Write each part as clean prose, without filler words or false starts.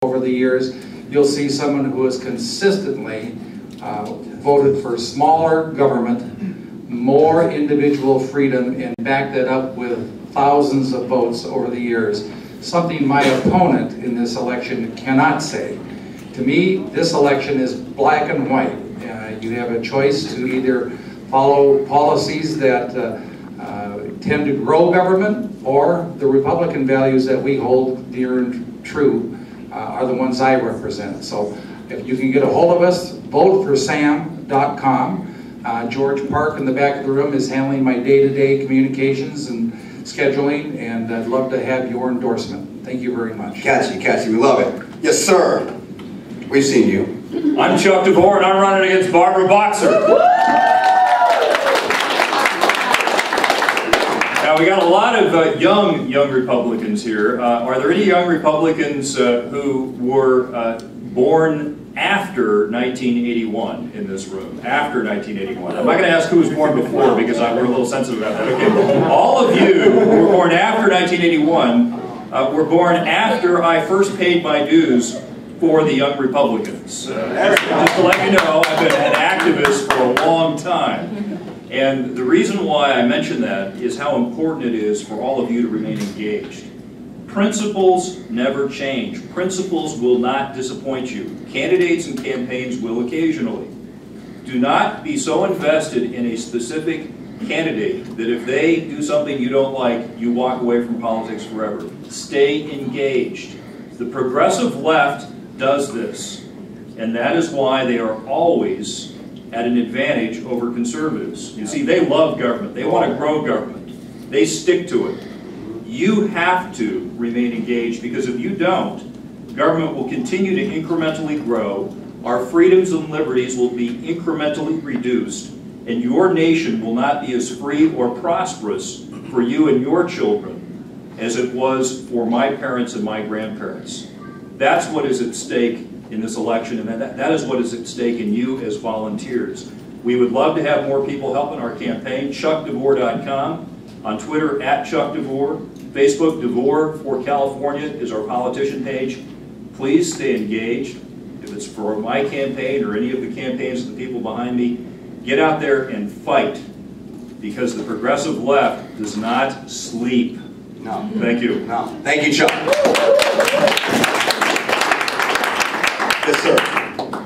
over the years, you'll see someone who has consistently voted for smaller government, more individual freedom, and backed that up with thousands of votes over the years. Something my opponent in this election cannot say. To me, this election is black and white. You have a choice to either follow policies that tend to grow government, or the Republican values that we hold dear and true are the ones I represent. So if you can get a hold of us, vote for sam.com. George Park in the back of the room is handling my day-to-day communications and scheduling, and I'd love to have your endorsement. Thank you very much. Catchy, we love it. Yes, sir. We've seen you. I'm Chuck DeVore, and I'm running against Barbara Boxer. Now, we got a lot of young Republicans here. Are there any young Republicans who were born after 1981 in this room? After 1981. I'm not going to ask who was born before, because we're a little sensitive about that. Okay. All of you who were born after 1981 were born after I first paid my dues for the Young Republicans. Just to let you know, I've been an activist for a long time. And the reason why I mention that is how important it is for all of you to remain engaged. Principles never change. Principles will not disappoint you. Candidates and campaigns will occasionally. Do not be so invested in a specific candidate that if they do something you don't like, you walk away from politics forever. Stay engaged. The progressive left does this, and that is why they are always at an advantage over conservatives. You see, they love government. They want to grow government. They stick to it. You have to remain engaged, because if you don't, government will continue to incrementally grow, our freedoms and liberties will be incrementally reduced, and your nation will not be as free or prosperous for you and your children as it was for my parents and my grandparents. That's what is at stake in this election, and that is what is at stake in you as volunteers. We would love to have more people helping our campaign. ChuckDeVore.com, on Twitter @ChuckDeVore, Facebook DeVore for California is our politician page. Please stay engaged. If it's for my campaign or any of the campaigns of the people behind me, get out there and fight, because the progressive left does not sleep. No. Thank you. No. Thank you, Chuck. Yes, sir.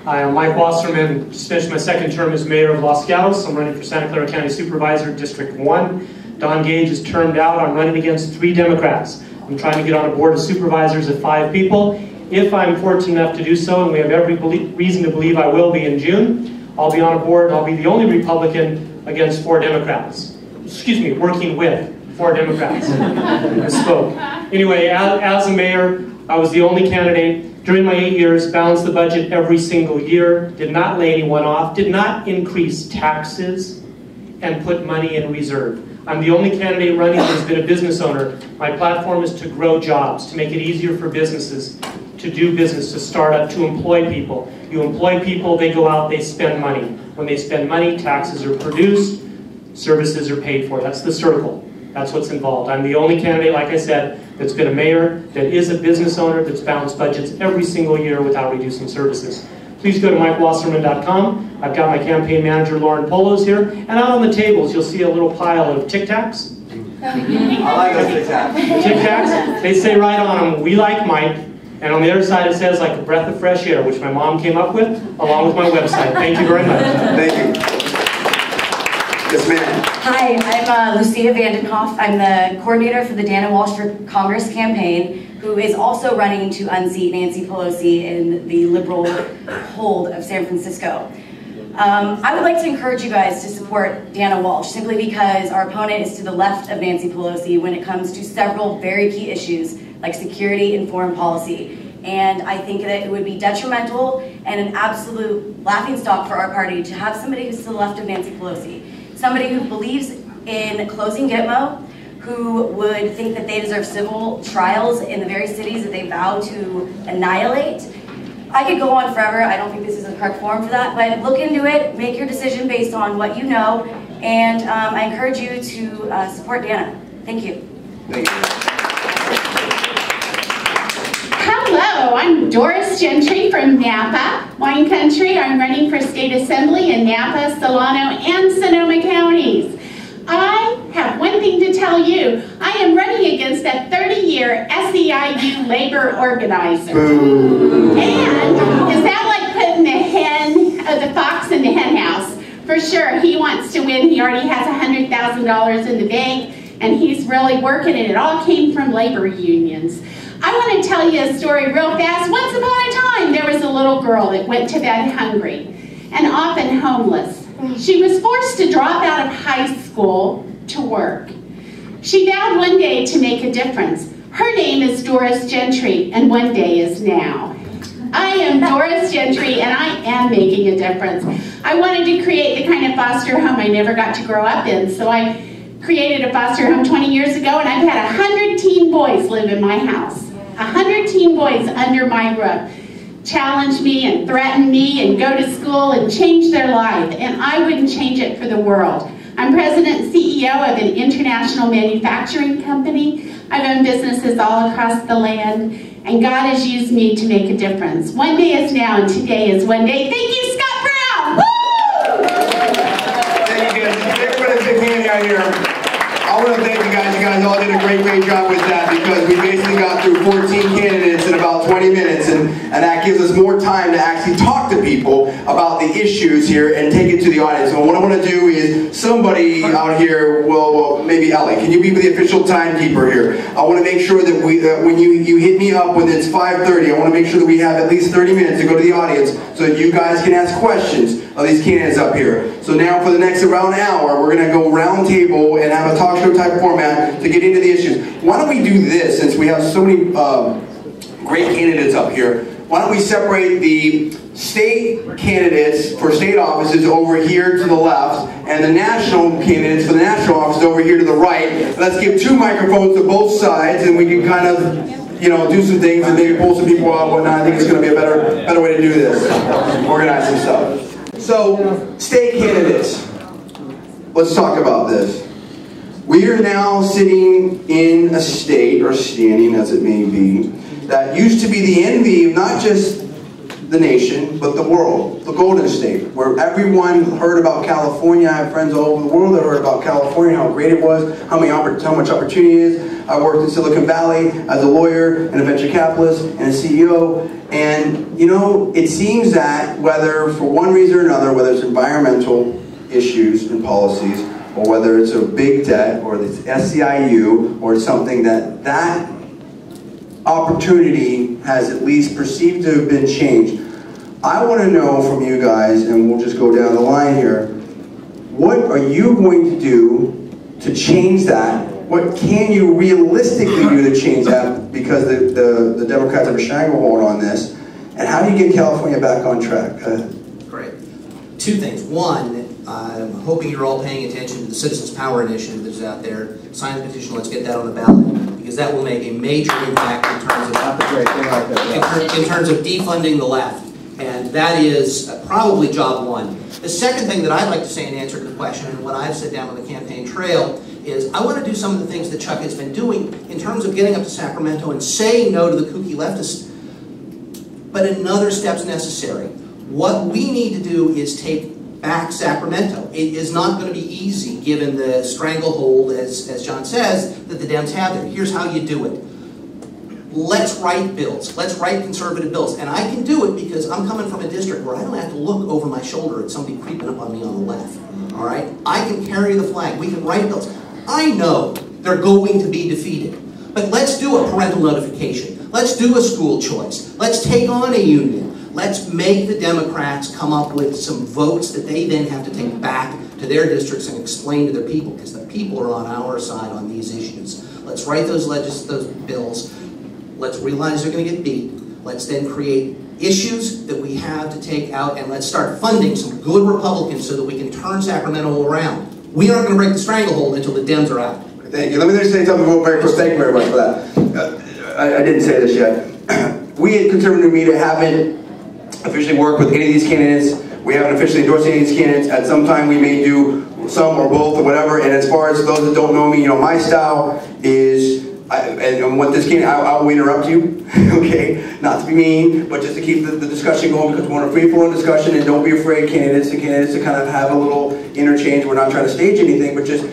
Hi, I'm Mike Wasserman. Just finished my second term as mayor of Los Gatos. I'm running for Santa Clara County Supervisor, District 1. Don Gage is termed out. I'm running against 3 Democrats. I'm trying to get on a board of supervisors of 5 people. If I'm fortunate enough to do so, and we have every reason to believe I will be in June, I'll be on a board. I'll be the only Republican against 4 Democrats. Excuse me, working with 4 Democrats. I spoke. Anyway, as a mayor, I was the only candidate. During my 8 years, balanced the budget every single year, did not lay anyone off, did not increase taxes, and put money in reserve. I'm the only candidate running who's been a business owner. My platform is to grow jobs, to make it easier for businesses to do business, to start up, to employ people. You employ people, they go out, they spend money. When they spend money, taxes are produced, services are paid for. That's the circle. That's what's involved. I'm the only candidate, like I said, that's been a mayor, that is a business owner, that's balanced budgets every single year without reducing services. Please go to MikeWasserman.com. I've got my campaign manager, Lauren Polos, here. And out on the tables, you'll see a little pile of Tic Tacs. I like those Tic Tacs. Tic Tacs, they say right on them, "We like Mike." And on the other side, it says, "Like a breath of fresh air," which my mom came up with, along with my website. Thank you very much. Thank you. Yes, ma'am. Hi, I'm Lucia Vandenhoff. I'm the coordinator for the Dana Walsh for Congress campaign, who is also running to unseat Nancy Pelosi in the liberal hold of San Francisco. I would like to encourage you guys to support Dana Walsh, simply because our opponent is to the left of Nancy Pelosi when it comes to several very key issues like security and foreign policy. And I think that it would be detrimental and an absolute laughingstock for our party to have somebody who's to the left of Nancy Pelosi. Somebody who believes in closing Gitmo, who would think that they deserve civil trials in the very cities that they vow to annihilate. I could go on forever. I don't think this is the correct forum for that, but look into it, make your decision based on what you know, and I encourage you to support Dana. Thank you. Thank you. How Hello, I'm Doris Gentry from Napa, wine country. I'm running for state assembly in Napa, Solano, and Sonoma counties. I have one thing to tell you. I am running against a 30-year SEIU labor organizer. And is that like putting the fox in the hen house? For sure, he wants to win. He already has $100,000 in the bank, and he's really working, and it all came from labor unions. I want to tell you a story real fast. Once upon a time, there was a little girl that went to bed hungry and often homeless. She was forced to drop out of high school to work. She vowed one day to make a difference. Her name is Doris Gentry, and one day is now. I am Doris Gentry, and I am making a difference. I wanted to create the kind of foster home I never got to grow up in, so I created a foster home 20 years ago, and I've had 100 teen boys live in my house. 100 teen boys under my roof challenge me and threaten me and go to school and change their life, and I wouldn't change it for the world. I'm president and CEO of an international manufacturing company. I've owned businesses all across the land, and God has used me to make a difference. One day is now, and today is one day. Thank you, Scott Brown! Woo! Thank you guys. Everybody take a hand out here. I want to thank you guys. You guys all did a great job with that, because we basically got through 14 candidates in about 20 minutes, and that gives us more time to actually talk to people about the issues here and take it to the audience. So what I want to do is, somebody out here will maybe Ellie, can you be the official timekeeper here? I want to make sure that when you hit me up when it's 5:30, I want to make sure that we have at least 30 minutes to go to the audience so that you guys can ask questions of these candidates up here. So now for the next around hour, we're going to go round table and have a talk show type format to get into the issues. Why don't we do this, since we have so many great candidates up here? Why don't we separate the state candidates for state offices over here to the left, and the national candidates for the national offices over here to the right. Let's give 2 microphones to both sides, and we can kind of, you know, do some things and maybe pull some people out and whatnot. I think it's going to be a better way to do this. Organize some stuff. So, state candidates. Let's talk about this. We are now sitting in a state, or standing as it may be, that used to be the envy of not just the nation, but the world, the Golden State, where everyone heard about California. I have friends all over the world that heard about California, how great it was, how much opportunity it is. I worked in Silicon Valley as a lawyer and a venture capitalist and a CEO, and you know, it seems that whether for one reason or another, whether it's environmental issues and policies, or whether it's a big debt, or it's SEIU, or it's something that opportunity has at least perceived to have been changed. I want to know from you guys, and we'll just go down the line here, what are you going to do to change that? What can you realistically do to change that? Because the Democrats have a stranglehold on this. And how do you get California back on track? Great. 2 things. One, I'm hoping you're all paying attention to the Citizens Power Initiative that's out there. Sign the petition, let's get that on the ballot, because that will make a major impact in terms of defunding the left. And that is probably job 1. The second thing that I'd like to say in answer to the question, and what I've said down on the campaign trail, is I want to do some of the things that Chuck has been doing in terms of getting up to Sacramento and saying no to the kooky leftists, but another step's necessary. What we need to do is take back Sacramento. It is not going to be easy given the stranglehold, as John says, that the Dems have there. Here's how you do it. Let's write bills. Let's write conservative bills. And I can do it because I'm coming from a district where I don't have to look over my shoulder at somebody creeping up on me on the left. All right? I can carry the flag. We can write bills. I know they're going to be defeated. But let's do a parental notification. Let's do a school choice. Let's take on a union. Let's make the Democrats come up with some votes that they then have to take back to their districts and explain to their people, because the people are on our side on these issues. Let's write those bills. Let's realize they're going to get beat. Let's then create issues that we have to take out, and let's start funding some good Republicans so that we can turn Sacramento around. We aren't going to break the stranglehold until the Dems are out. Thank you. Let me just say something very quick. Thank you very much for that. I didn't say this yet. We at Conservative Media haven't officially worked with any of these candidates. We haven't officially endorsed any of these candidates. At some time we may do some or both or whatever. And as far as those that don't know me, you know, my style is and what this came, I will interrupt you, okay? Not to be mean, but just to keep the discussion going, because we want a free-flowing discussion, and don't be afraid, candidates to kind of have a little interchange. We're not trying to stage anything, but just,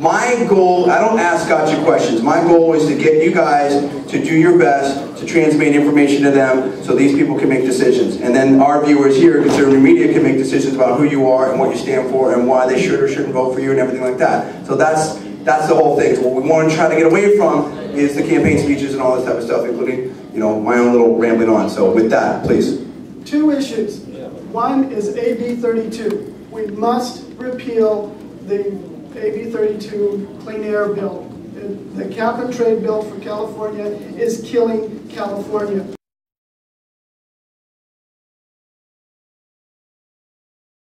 my goal, I don't ask gotcha questions. My goal is to get you guys to do your best to transmit information to them so these people can make decisions. And then our viewers here, conservative media, can make decisions about who you are and what you stand for and why they should or shouldn't vote for you and everything like that. So that's the whole thing. So what we want to try to get away from is the campaign speeches and all this type of stuff, including, you know, my own little rambling on. So with that, please. 2 issues. One is AB 32. We must repeal the AB 32 Clean Air Bill. The cap and trade bill for California is killing California.